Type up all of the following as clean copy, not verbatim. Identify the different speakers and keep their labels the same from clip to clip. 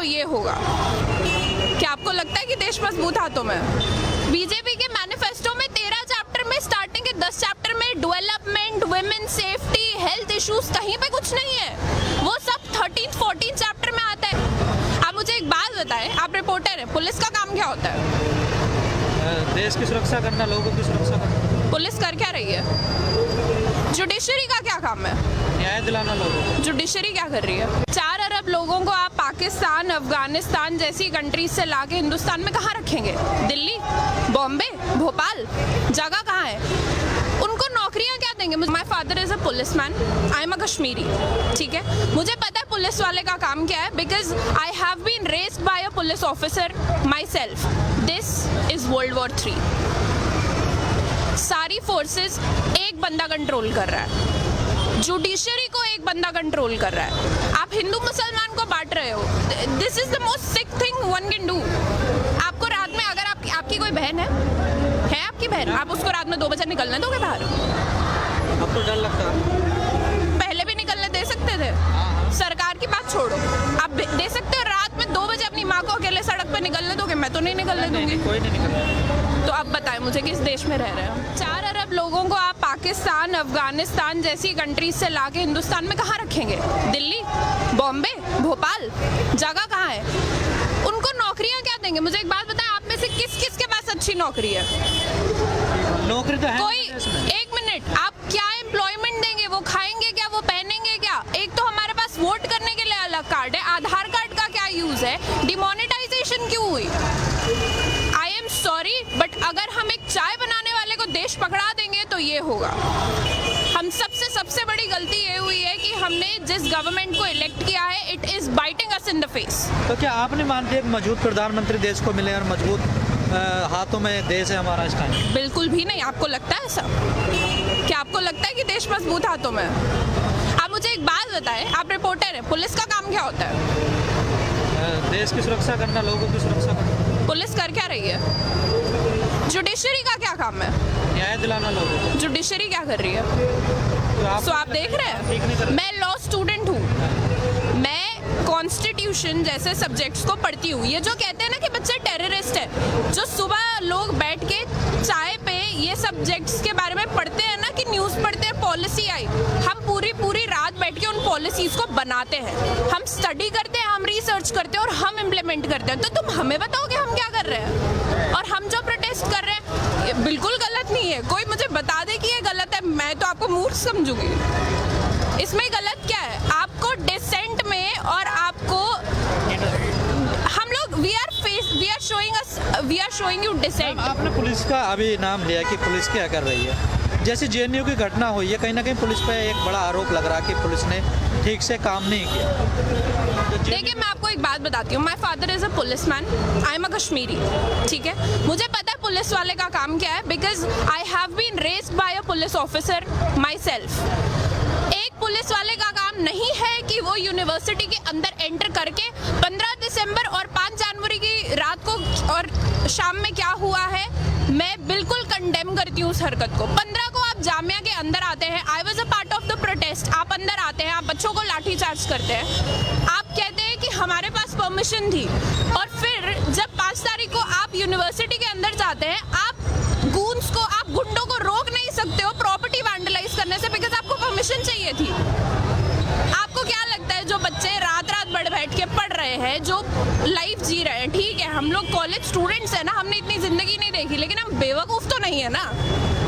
Speaker 1: ये होगा। क्या आपको लगता है कि देश मजबूत हाथों में? बीजेपी के मैनिफेस्टो में 13 चैप्टर में स्टार्टिंग के 10 चैप्टर में development, women safety, health issues कहीं पे कुछ नहीं है। वो सब 13-14 चैप्टर में आता है। आप मुझे एक बात बताएं, आप रिपोर्टर हैं, पुलिस का काम क्या होता है?
Speaker 2: देश की सुरक्षा करना, लोगों की सुरक्षा करना।
Speaker 1: पुलिस कर क्या रही है? जुडिशरी का क्या काम है?
Speaker 2: न्याय दिलाना लोगों को।
Speaker 1: जुडिशरी क्या कर रही है? 4 अरब लोगों को आप पाकिस्तान, अफगानिस्तान जैसी कंट्रीज से लाके हिंदुस्तान में कहाँ रखेंगे? दिल्ली, बॉम्बे, भोपाल, जगह कहाँ है? उनको नौकरियां क्या देंगे? My father is a policeman, I am a Kashmiri, ठीक है? मुझे पता है पुलिस वाले का काम क्या है, because I have been raised by a police officer myself. This is world war 3। सारी फोर्सेस एक बंदा कंट्रोल कर रहा है, जुडिशरी को एक बंदा कंट्रोल कर रहा है। आप हिंदू मुसलमान को बांट रहे हो। This is the most sick thing one can do. आपको रात में अगर आपकी कोई बहन है आपकी बहन, आप उसको रात में 2 बजे निकलने दोगे बाहर?
Speaker 2: आपको डर लगता है?
Speaker 1: पहले भी निकलने दे सकते थे। सरकार की बात छोड़ो, आप दे सकते हो रात में 2 बजे अपनी माँ को अकेले सड़क पे निकलने दोगे? मैं तो नहीं निकलने दूंगी।
Speaker 2: कोई नहीं निकलता।
Speaker 1: तो अब बताएं मुझे, किस देश में रह रहे हो? 4 अरब लोगों को आप पाकिस्तान, अफगानिस्तान जैसी कंट्रीज से लाके हिंदुस्तान में कहाँ रखेंगे? दिल्ली, बॉम्बे, भोपाल, जगह कहाँ है? उनको नौकरियां क्या देंगे? मुझे एक बात बताएं, आप में से किस किस के पास अच्छी नौकरी है?
Speaker 2: नौकरी तो है
Speaker 1: कोई, एक मिनट, आप क्या एम्प्लॉयमेंट देंगे? वो खाएंगे क्या? वो पहनेंगे क्या? एक तो हमारे पास वोट करने के लिए अलग कार्ड है, आधार कार्ड का क्या यूज है? डिमोनेटाइजेशन क्यों हुई? आई एम सॉरी, बट अगर हम एक चाय बनाने वाले को देश पकड़ा देंगे तो ये होगा। हम सबसे बड़ी गलती ये हुई है कि हमने जिस गवर्नमेंट को इलेक्ट किया है, it is biting us in the face.
Speaker 2: तो क्या आप नहीं मानते एक मजबूत प्रधानमंत्री देश को मिले और मजबूत हाथों में देश है हमारा इस टाइम?
Speaker 1: बिल्कुल भी नहीं। आपको लगता है ऐसा? क्या आपको लगता है कि देश मजबूत हाथों में है? आप मुझे एक बात बताएं, आप रिपोर्टर हैं, पुलिस का काम क्या होता है?
Speaker 2: देश की सुरक्षा करना, लोगों की सुरक्षा करना।
Speaker 1: पुलिस कर क्या रही है? जुडिशरी का क्या काम है?
Speaker 2: न्याय दिलाना लोगों को।
Speaker 1: जुडिशरी क्या कर रही है?
Speaker 2: तो
Speaker 1: आप देख रहे
Speaker 2: ठीक नहीं कर
Speaker 1: हैं, मैं लॉ स्टूडेंट हूँ, मैं कॉन्स्टिट्यूशन जैसे सब्जेक्ट्स को पढ़ती हूँ। ये जो कहते हैं ना कि बच्चे टेररिस्ट है, जो सुबह लोग बैठ के चाय पे ये सब्जेक्ट्स के बारे में पढ़ते हैं ना, कि न्यूज़ पढ़ते हैं, पॉलिसी आई, हम पूरी रात बैठ के उन पॉलिसीज को बनाते हैं, हम स्टडी करते हैं, हम रिसर्च करते हैं और हम इम्प्लीमेंट करते हैं। तो तुम हमें बताओ कि हम क्या कर रहे हैं? और हम जो प्रोटेस्ट कर रहे हैं ये बिल्कुल गलत नहीं है। कोई मुझे बता दे कि ये गलत है, मैं तो आपको मूर्ख समझूंगी। इसमें गलत क्या है? आपको डिसेंट में और आपको हम लोग we are showing you decent.
Speaker 2: आपने पुलिस का अभी नाम लिया कि पुलिस क्या कर रही है? जैसे जेएनयू की घटना हुई है, कहीं ना कहीं पुलिस पे एक बड़ा आरोप लग रहा है कि पुलिस ने ठीक से काम नहीं किया। तो
Speaker 1: देखिए, मैं आपको एक बात बताती हूँ, my father is a policeman, I am a Kashmiri, ठीक है? मुझे पता है पुलिस वाले का काम क्या है, because I have been raised by a police officer myself. एक पुलिस वाले का काम नहीं है कि वो यूनिवर्सिटी के अंदर एंटर करके 15 दिसंबर और 5 जनवरी की रात को और शाम में क्या हुआ है, मैं बिल्कुल कंडेम करती हूँ उस हरकत को। 15 को आप जामिया के अंदर आते हैं, I was a part of the protest, आप अंदर आते हैं, आप बच्चों को लाठी चार्ज करते हैं, आप कहते हैं कि हमारे पास परमिशन थी, और फिर जब 5 तारीख को आप यूनिवर्सिटी के अंदर जाते हैं, आप गूंस को, आप गुंडों को रोक नहीं सकते हो प्रॉपर्टी वैंडलाइज करने से, बिकॉज आपको परमिशन चाहिए थी। आपको क्या लगता है जो बच्चे रात बैठ के पढ़ रहे हैं, जो लाइफ जी रहे हैं, ठीक है, हम लोग कॉलेज स्टूडेंट्स हैं ना, हमने इतनी जिंदगी नहीं देखी, लेकिन हम बेवकूफ तो नहीं है ना।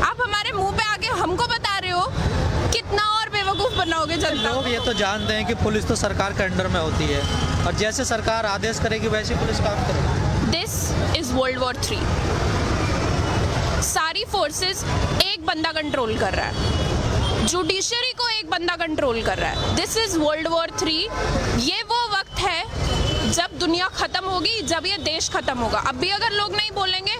Speaker 1: आप हमारे मुंह पे आके हमको बता रहे हो, कितना और बेवकूफ बनाओगे जनता?
Speaker 2: लोग ये तो जानते हैं कि पुलिस तो सरकार के अंडर में होती है, और जैसे सरकार आदेश करेगी वैसे पुलिस काम करेगी।
Speaker 1: This is world war 3। सारी फोर्सेस एक बंदा कंट्रोल कर रहा है, जुडिशरी को एक बंदा कंट्रोल कर रहा है। This is world war 3। ये वो वक्त है जब दुनिया खत्म होगी, जब ये देश खत्म होगा। अब भी अगर लोग नहीं बोलेंगे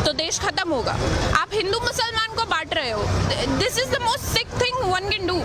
Speaker 1: तो देश खत्म होगा। आप हिंदू मुसलमान को बांट रहे हो। This is the most sick thing one can do.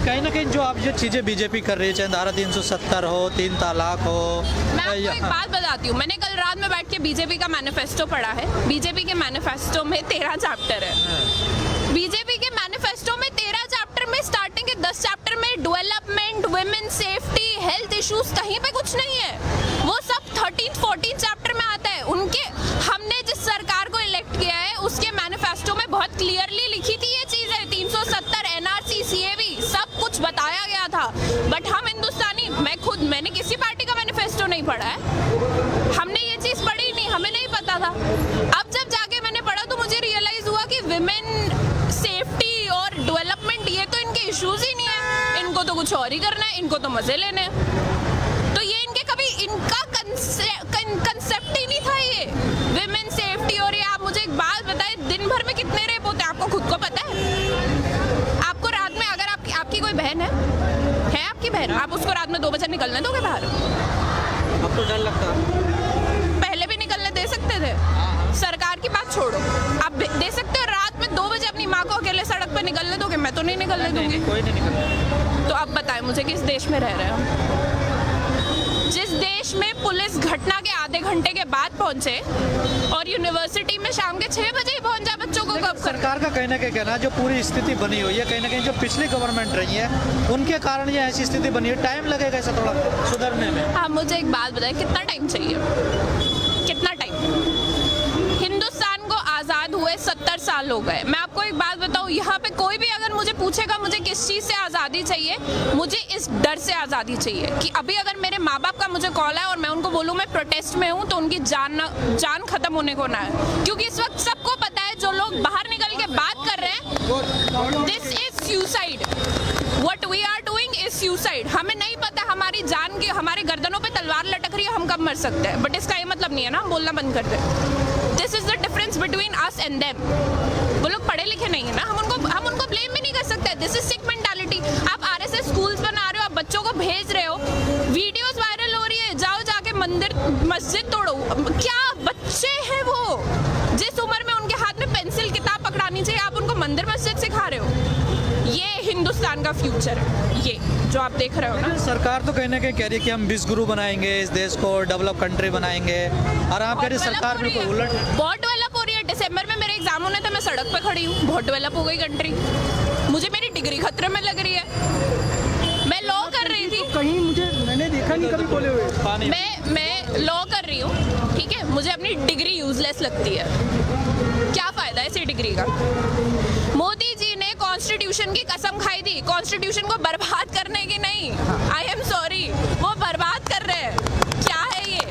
Speaker 2: कहीं ना कहीं जो आप जो चीजें बीजेपी कर रही है, चाहे धारा 370 हो, 3 तलाक हो,
Speaker 1: मैं आपको एक बात बताती हूँ, मैंने कल रात में बैठ के बीजेपी का मैनिफेस्टो पढ़ा है। बीजेपी के मैनिफेस्टो में 13 चैप्टर है। बीजेपी के मैनिफेस्टो में 13 चैप्टर में स्टार्टिंग के 10 चैप्टर में development, women safety, health issues कहीं पे कुछ नहीं है, वो सब 13-14 चैप्टर में आता है। उनके हमने जिस सरकार को इलेक्ट किया है उसके मैनिफेस्टो में बहुत क्लियरली लिखी थी ये चीजें, 370 एनआरसी सीएबी सब कुछ बताया गया था। बट हम हिंदुस्तानी, मैंने किसी पार्टी का मैनिफेस्टो नहीं पढ़ा है, हमने ये चीज पढ़ी नहीं, हमें नहीं पता था। अब जब जाके मैंने पढ़ा तो मुझे रियलाइज हुआ कि विमेन सेफ्टी और डेवलपमेंट ये तो इनके इश्यूज ही नहीं है, इनको तो कुछ और ही करना है, इनको तो मजे लेने हैं। तो ये इनके कभी इनका कंसेप्ट ही नहीं था ये विमेन सेफ्टी। और ये आप मुझे एक बात बताएं, दिन भर में कितने रेप होते हैं आपको खुद को पता है? आपको रात में अगर आपकी कोई बहन है आपकी बहन, आप उसको रात में 2 बजे निकलने दोगे बाहर?
Speaker 2: अब तो डर लगता है।
Speaker 1: पहले भी निकलने दे सकते थे, सरकार की बात छोड़ो, आप दे सकते हो रात में 2 बजे अपनी माँ को अकेले सड़क पर निकलने दोगे? मैं तो नहीं निकलने दूंगी।
Speaker 2: कोई नहीं निकलता।
Speaker 1: तो अब बताएं मुझे किस देश में रह रहे हैं? जिस देश में पुलिस घटना के आधे घंटे के बाद पहुंचे और यूनिवर्सिटी में शाम के 6 बजे ही पहुंच जाए बच्चों को कब?
Speaker 2: सरकार का कहीं ना कहीं कहना है जो पूरी स्थिति बनी हुई है, कहीं ना कहीं जो पिछली गवर्नमेंट रही है उनके कारण ये ऐसी स्थिति बनी है, टाइम लगेगा इसे थोड़ा सुधरने में।
Speaker 1: आप मुझे एक बात बताएं, कितना टाइम चाहिए? कितना टाइम? हिंदुस्तान को आज़ाद हुए 70 साल हो गए। मैं आपको एक बात बताऊं, यहाँ पे कोई भी अगर मुझे पूछेगा मुझे किस चीज़ से आज़ादी चाहिए, मुझे इस डर से आज़ादी चाहिए कि अभी अगर मेरे माँ बाप का मुझे कॉल है और मैं उनको बोलूँ मैं प्रोटेस्ट में हूँ तो उनकी जान खत्म होने को ना है। क्योंकि इस वक्त सबको पता है जो लोग बाहर निकल के बात कर रहे हैं, this is suicide, what we are doing is suicide. हमें नहीं पता हमारी जान की, हमारे गर्दनों पे तलवार लटक रही है, हम कब मर सकते हैं, बट इसका ये मतलब नहीं है ना हम बोलना बंद कर दें। This is the difference between us and them. वो लोग पढ़े लिखे नहीं है ना, हम उनको ब्लेम भी नहीं कर सकते। This is sick mentality. आप आरएसएस स्कूल्स बना रहे हो, आप बच्चों को भेज रहे हो, वीडियोस वायरल हो रही है, जाओ जाके मस्जिद तोड़ो। क्या बच्चे हैं वो, जिस उम्र में उनके हाथ में पेंसिल किताब पकड़ानी चाहिए आप उनको मंदिर मस्जिद सिखा रहे हो। ये हिंदुस्तान का फ्यूचर है, ये जो आप देख रहे हो ना।
Speaker 2: सरकार तो कहीं ना कहीं कह रही है कि हम विश्वगुरु बनाएंगे, इस देश को डेवलप कंट्री बनाएंगे, और आप कह रही सरकार बिल्कुल उलट है।
Speaker 1: बहुत डेवलप हो रही है। दिसंबर में मेरे एग्जाम होने थे, मैं सड़क पे खड़ी हूँ, बहुत डेवलप हो गई कंट्री। मुझे मेरी डिग्री खतरे में लग रही है। मैं लॉ कर रही थी,
Speaker 3: कहीं मैंने देखा नहीं कभी बोले हुए।
Speaker 1: मैं लॉ कर रही हूँ, ठीक है, मुझे अपनी डिग्री यूजलेस लगती है। क्या फायदा है इसी डिग्री का? मोदी जी ने कॉन्स्टिट्यूशन की कसम खाई थी, कॉन्स्टिट्यूशन को बर्बाद करने की नहीं। आई एम सॉरी, वो बर्बाद कर रहे हैं। क्या है ये?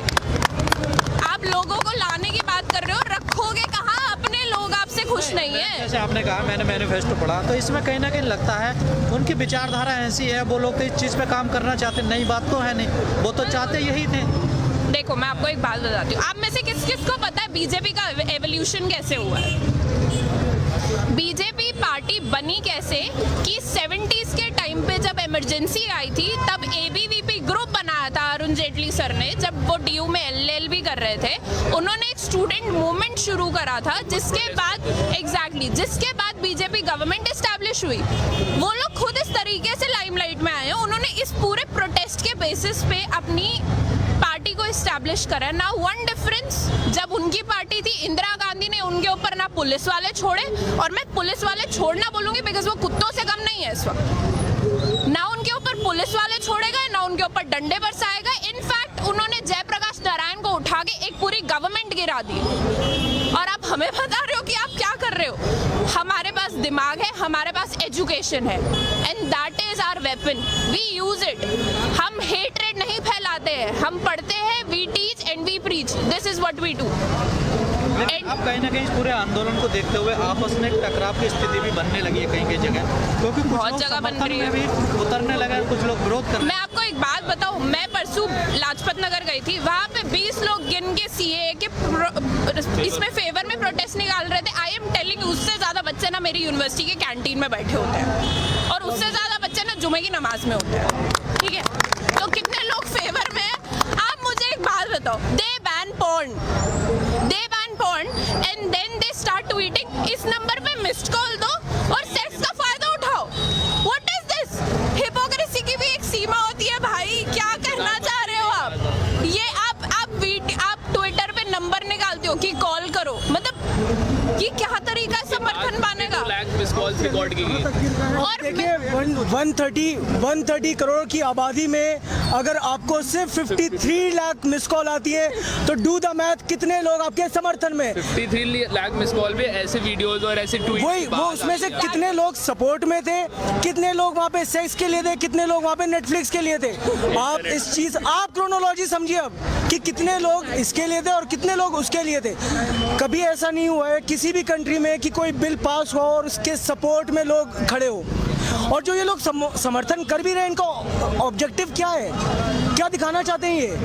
Speaker 1: आप लोगों को लाने की बात कर रहे हो, रखोगे कहाँ? अपने लोग आपसे खुश नहीं है।
Speaker 2: जैसे आपने कहा मैंने मैनिफेस्टो पढ़ा, तो इसमें कहीं ना कहीं लगता है उनकी विचारधारा ऐसी है, वो लोग तो इस चीज़ पे काम करना चाहते, नई बात तो है नहीं, वो तो चाहते यही थे।
Speaker 1: देखो मैं आपको एक बात बताती हूँ, आप में से किस किस को पता है बीजेपी का एवोल्यूशन कैसे हुआ है? बीजेपी पार्टी बनी कैसे कि 70s के टाइम पे जब इमरजेंसी आई थी तब एबीवीपी ग्रुप बनाया था अरुण जेटली सर ने, जब वो डीयू में एलएलबी कर रहे थे। उन्होंने एक स्टूडेंट मूवमेंट शुरू करा था, जिसके बाद बीजेपी गवर्नमेंट एस्टैब्लिश हुई। वो लोग खुद इस तरीके से लाइमलाइट में आए हैं, उन्होंने इस पूरे प्रोटेस्ट के बेसिस पे अपनी पार्टी को एस्टैब्लिश करा। ना वन डिफरेंस, जब उनकी पार्टी थी इंदिरा गांधी ने उनके ऊपर ना पुलिस वाले छोड़े, और मैं पुलिस वाले छोड़ना बोलूंगी बिकॉज वो कुत्तों से कम नहीं है इस वक्त। ना उनके ऊपर पुलिस वाले छोड़े गए, ना उनके ऊपर डंडे बरसाए गए। इनफैक्ट उन्होंने जयप्रकाश नारायण को उठा के एक पूरी गवर्नमेंट गिरा दी। और आप हमें बता रहे हो कि आप क्या कर रहे हो? हमारे पास दिमाग है, हमारे पास एजुकेशन है, and that is our weapon, we use it. हम हेट्रेड नहीं फैलाते हैं, हम पढ़ते हैं, we teach and we preach, this is what we do.
Speaker 2: अब कहीं ना कहीं पूरे आंदोलन को देखते हुए आपस में टकराव की स्थिति भी बनने लगी है कहीं जगह, क्योंकि
Speaker 1: बहुत जगह बन रही है,
Speaker 2: भी उतरने लगा, कुछ लोग विरोध कर।
Speaker 1: मैं आपको एक बात बताऊं, मैं परसों लाजपत नगर गई थी, वहाँ पे 20 लोग गिन के सीए के इसमें फेवर में प्रोटेस्ट निकाल रहे थे। आई एम टेलिंग, उससे ज्यादा बच्चे ना मेरी यूनिवर्सिटी के कैंटीन में बैठे होते हैं, और उससे ज्यादा बच्चे ना जुमे की नमाज में होते हैं, ठीक है? तो कितने लोग फेवर में हैं? आप मुझे एक बात बताओ, they ban porn and then they start tweeting, इस नंबर पे मिस्ड कॉल दो और सेक्स का फायदा उठाओ। What is this? हिपोक्रेसी की भी एक सीमा होती है भाई, क्या कहना चाह रहे हो आप? ये आप ट्विटर पे नंबर निकालते हो कि कॉल करो, मतलब ये क्या तरीका है समर्थन पाने का?
Speaker 4: मिस कॉल्स रिकॉर्ड की गई।
Speaker 1: और
Speaker 3: देखिए 130 करोड़ की आबादी में अगर आपको सिर्फ 53 लाख मिस कॉल आती है तो डू द मैथ, कितने लोग आपके समर्थन में।
Speaker 4: 53 लाख मिस कॉल पे ऐसे वीडियोस और ऐसे ट्वीट,
Speaker 3: वही वो उसमें से कितने लोग सपोर्ट में थे, कितने लोग वहाँ पे सेक्स के लिए थे, कितने लोग वहाँ पे नेटफ्लिक्स के लिए थे। आप इस चीज, आप क्रोनोलॉजी समझिए अब कि कितने लोग इसके लिए थे और कितने लोग उसके लिए थे। कभी ऐसा नहीं हुआ है किसी भी कंट्री में कि कोई बिल पास हुआ और उसके सपोर्ट में लोग खड़े हो। और जो ये लोग समर्थन कर भी रहे हैं, इनका ऑब्जेक्टिव क्या है, क्या दिखाना चाहते हैं ये?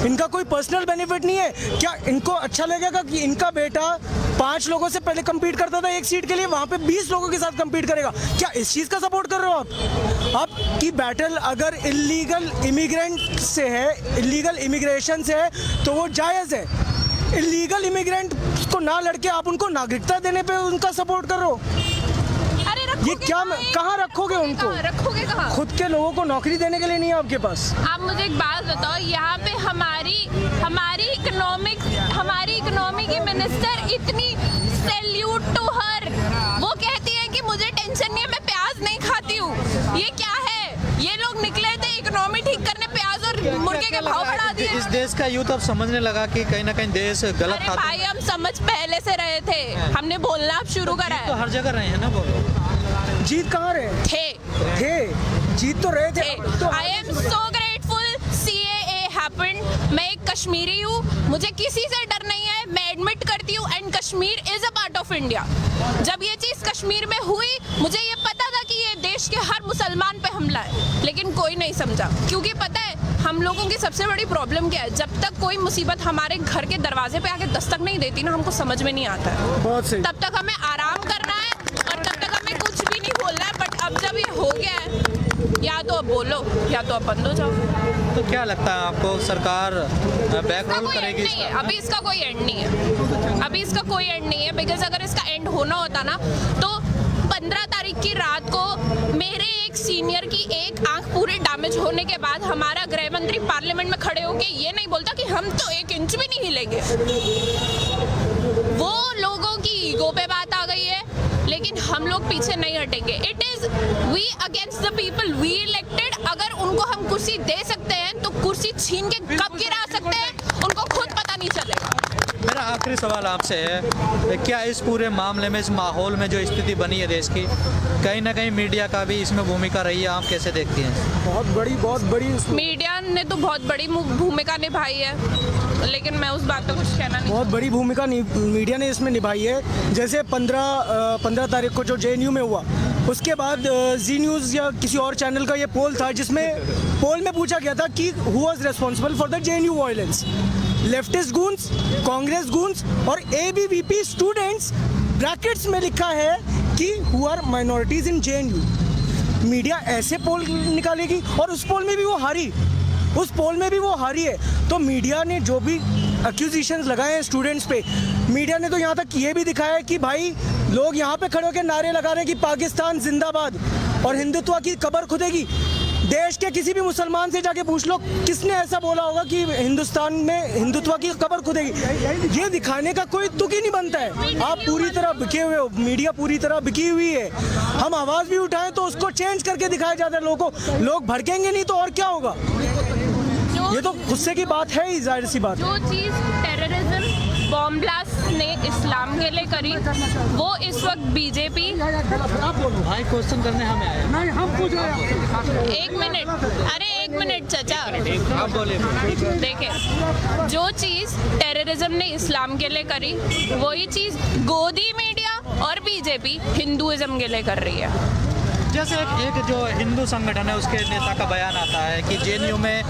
Speaker 3: इनका कोई पर्सनल बेनिफिट नहीं है क्या? इनको अच्छा लगेगा कि इनका बेटा 5 लोगों से पहले compete करता था एक सीट के लिए, वहाँ पे 20 लोगों के साथ compete करेगा? क्या इस चीज़ का सपोर्ट कर रहे हो आप? आपकी बैटल अगर इलीगल इमिग्रेंट से है, इलीगल इमिग्रेशन से है, तो वो जायज़ है। इलीगल इमिग्रेंट को ना लड़के आप उनको नागरिकता देने पे उनका सपोर्ट कर रहे हो? ये क्या, कहाँ रखोगे उनको?
Speaker 1: रखोगे कहाँ?
Speaker 3: खुद के लोगों को नौकरी देने के लिए नहीं है आपके पास।
Speaker 1: आप मुझे एक बात बताओ, यहाँ पे हमारी इकोनॉमी की मिनिस्टर इतनी सैल्यूट टू हर, वो कहती है कि मुझे टेंशन नहीं है, मैं प्याज नहीं खाती हूँ। ये क्या है? ये लोग निकले थे इकोनॉमी ठीक करने, प्याज और मुर्गे के भाव बढ़ा दिए।
Speaker 2: इस देश का यूथ अब समझने लगा कि कहीं ना कहीं देश गलत
Speaker 1: अरे
Speaker 2: था।
Speaker 1: भाई हम समझ पहले से रहे थे, हमने बोलना अब शुरू करा
Speaker 2: तो
Speaker 1: है।
Speaker 2: हर जगह रहे हैं ना, बोलो।
Speaker 3: जीत कहाँ रहे थे? जीत तो रहे थे। तो
Speaker 1: I am so grateful CAA happened. मैं एक कश्मीरी हूँ, मुझे किसी से डर नहीं है, मैं एडमिट करती हूँ, and Kashmir is a part of India. जब ये चीज़ कश्मीर में हुई, मुझे ये पता था कि ये देश के हर मुसलमान पे हमला है, लेकिन कोई नहीं समझा। क्योंकि पता है हम लोगों की सबसे बड़ी प्रॉब्लम क्या है? जब तक कोई मुसीबत हमारे घर के दरवाजे पे आके दस्तक नहीं देती ना, हमको समझ में नहीं आता है।
Speaker 3: बहुत सही।
Speaker 1: तब तक हमें आराम करना है और तब तक हमें कुछ भी नहीं बोलना है। बट अब जब ये हो गया है, या तो अब बोलो या तो अब बंद हो जाओ।
Speaker 2: तो क्या लगता है आपको, सरकार बैक
Speaker 1: इसका
Speaker 2: रोल
Speaker 1: कोई एंड
Speaker 2: करेगी?
Speaker 1: नहीं है, अभी इसका कोई एंड नहीं है, अभी इसका कोई एंड नहीं है। बिकॉज अगर इसका एंड होना होता ना, तो 15 तारीख की रात को मेरे एक सीनियर की एक आंख पूरी डैमेज होने के बाद हमारा गृह मंत्री पार्लियामेंट में खड़े होके ये नहीं बोलता कि हम तो 1 इंच भी नहीं हिलेंगे। वो लोगों की ईगो पे बात आ गई है, लेकिन हम लोग पीछे नहीं हटेंगे। It is we against the people, we elected. अगर उनको हम कुर्सी दे सकते हैं तो कुर्सी छीन के कब गिरा सकते हैं, उनको खुद पता नहीं चलेगा।
Speaker 2: मेरा आखिरी सवाल आपसे है, क्या इस पूरे मामले में, इस माहौल में जो स्थिति बनी है देश की, कहीं ना कहीं मीडिया का भी इसमें भूमिका रही है? आप कैसे देखती हैं?
Speaker 3: बहुत बड़ी
Speaker 1: मीडिया ने तो बहुत बड़ी भूमिका निभाई है, लेकिन मैं उस बात पे कुछ कहना नहीं।
Speaker 3: बहुत बड़ी भूमिका मीडिया ने इसमें निभाई है। जैसे 15 तारीख को जो JNU में हुआ, उसके बाद जी न्यूज़ या किसी और चैनल का ये पोल था, जिसमें पोल में पूछा गया था कि who was responsible for the JNU violence, leftist goons, Congress goons और ABVP स्टूडेंट्स। ब्रैकेट्स में लिखा है कि who are minorities in JNU। Media ऐसे पोल निकालेगी, और उस पोल में भी वो हारी, उस पोल में भी वो हारी है। तो मीडिया ने जो भी एक्यूजिशंस लगाए हैं स्टूडेंट्स पे, मीडिया ने तो यहाँ तक ये भी दिखाया है कि भाई लोग यहाँ पे खड़े होकर नारे लगा रहे हैं कि पाकिस्तान जिंदाबाद और हिंदुत्व की कब्र खुदेगी। देश के किसी भी मुसलमान से जाके पूछ लो, किसने ऐसा बोला होगा कि हिंदुस्तान में हिंदुत्व की कब्र खुदेगी? ये दिखाने का कोई तुक ही नहीं बनता है। आप पूरी तरह बिके हुए हो, मीडिया पूरी तरह बिकी हुई है। हम आवाज़ भी उठाएं तो उसको चेंज करके दिखाया जाता है लोगों को। लोग भड़केंगे नहीं तो और क्या होगा? ये तो गुस्से की बात है ही, जाहिर सी बात।
Speaker 1: जो चीज़ टेररिज्म, बॉम्ब ब्लास्ट ने इस्लाम के लिए करी, वो इस वक्त बीजेपी।
Speaker 2: भाई क्वेश्चन करने हमें आए।
Speaker 3: नहीं, हम पूछ रहे हैं।
Speaker 1: एक मिनट, अरे एक मिनट चाचा,
Speaker 2: आप बोलिए।
Speaker 1: देखें, जो चीज़ टेररिज्म ने इस्लाम के लिए करी, वही चीज़ गोदी मीडिया और बीजेपी हिंदुइज्म के लिए कर रही है।
Speaker 2: जैसे एक जो हिंदू संगठन है, उसके नेता का बयान आता है कि JNU में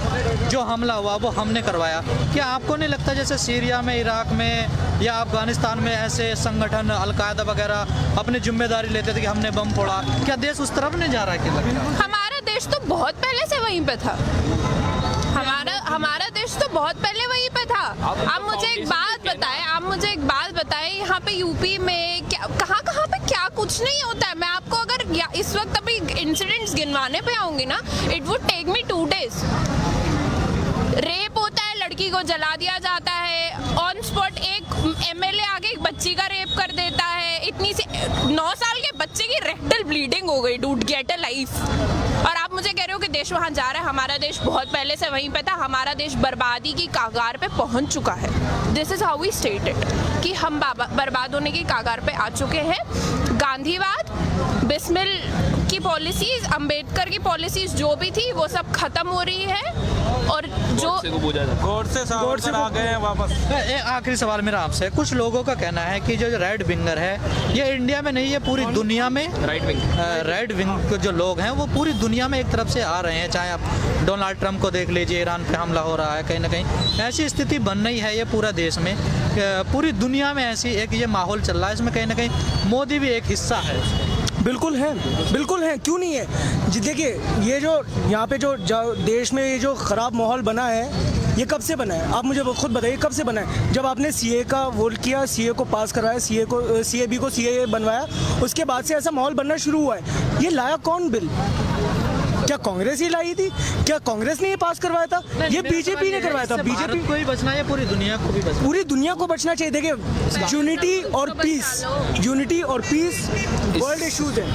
Speaker 2: जो हमला हुआ वो हमने करवाया। क्या आपको नहीं लगता जैसे सीरिया में, इराक में या अफगानिस्तान में ऐसे संगठन, अलकायदा वगैरह अपनी जिम्मेदारी लेते थे कि हमने बम फोड़ा? क्या देश उस तरफ नहीं जा रहा है? क्या
Speaker 1: हमारा देश तो बहुत पहले से वहीं पे था। हमारा देश तो बहुत पहले वहीं पे था। आप मुझे एक बात बताएं, यहाँ पे यूपी में कहाँ पे क्या कुछ नहीं होता है। मैं आपको अगर इस वक्त अभी इंसिडेंट्स गिनवाने पे आऊंगी ना, it would take me 2 days। Rape होता है, लड़की को जला दिया जाता है ऑन स्पॉट। एक MLA आगे एक बच्ची का रेप कर देता है, इतनी सी 9 साल के बच्चे की रेक्टल ब्लीडिंग हो गई, डूड गेट अ लाइफ। और आप मुझे कह रहे हो कि देश वहाँ जा रहा है। हमारा देश बहुत पहले से वहीं पे था, हमारा देश बर्बादी की कागार पे पहुंच चुका है। This is how we stated कि हम बर्बाद होने की कागार पे आ चुके हैं। गांधीवाद, बिस्मिल की पॉलिसीज, अंबेडकर की पॉलिसीज जो भी थी वो सब खत्म हो रही है। और जो
Speaker 5: गोडसे सावरकर आ गए हैं वापस।
Speaker 2: आखिरी सवाल मेरा आपसे, कुछ लोगों का कहना है कि जो रेड विंगर है ये इंडिया में नहीं, ये पूरी दुनिया में रेड विंग जो लोग हैं वो पूरी दुनिया में एक तरफ से आ रहे हैं। चाहे आप डोनाल्ड ट्रंप को देख लीजिए, ईरान पे हमला हो रहा है, कहीं ना कहीं ऐसी स्थिति बन रही है ये पूरा देश में, पूरी दुनिया में ऐसी एक ये माहौल चल रहा है। इसमें कहीं ना कहीं मोदी भी एक हिस्सा है।
Speaker 3: बिल्कुल है, क्यों नहीं है जी। देखिए, ये जो यहाँ पे जो देश में ये जो ख़राब माहौल बना है, ये कब से बना है? आप मुझे खुद बताइए, कब से बना है? जब आपने सीए का वोट किया, सीए को पास कराया, सीएबी को सीए बनवाया, उसके बाद से ऐसा माहौल बनना शुरू हुआ है। ये लाया कौन बिल? क्या कांग्रेस ही लाई थी? क्या कांग्रेस ने ये पास करवाया था? ये बीजेपी ने करवाया था। बीजेपी
Speaker 2: को ही बचना है, पूरी दुनिया को भी बचना,
Speaker 3: पूरी दुनिया को बचना चाहिए। देखिए, यूनिटी और पीस वर्ल्ड इश्यूज है।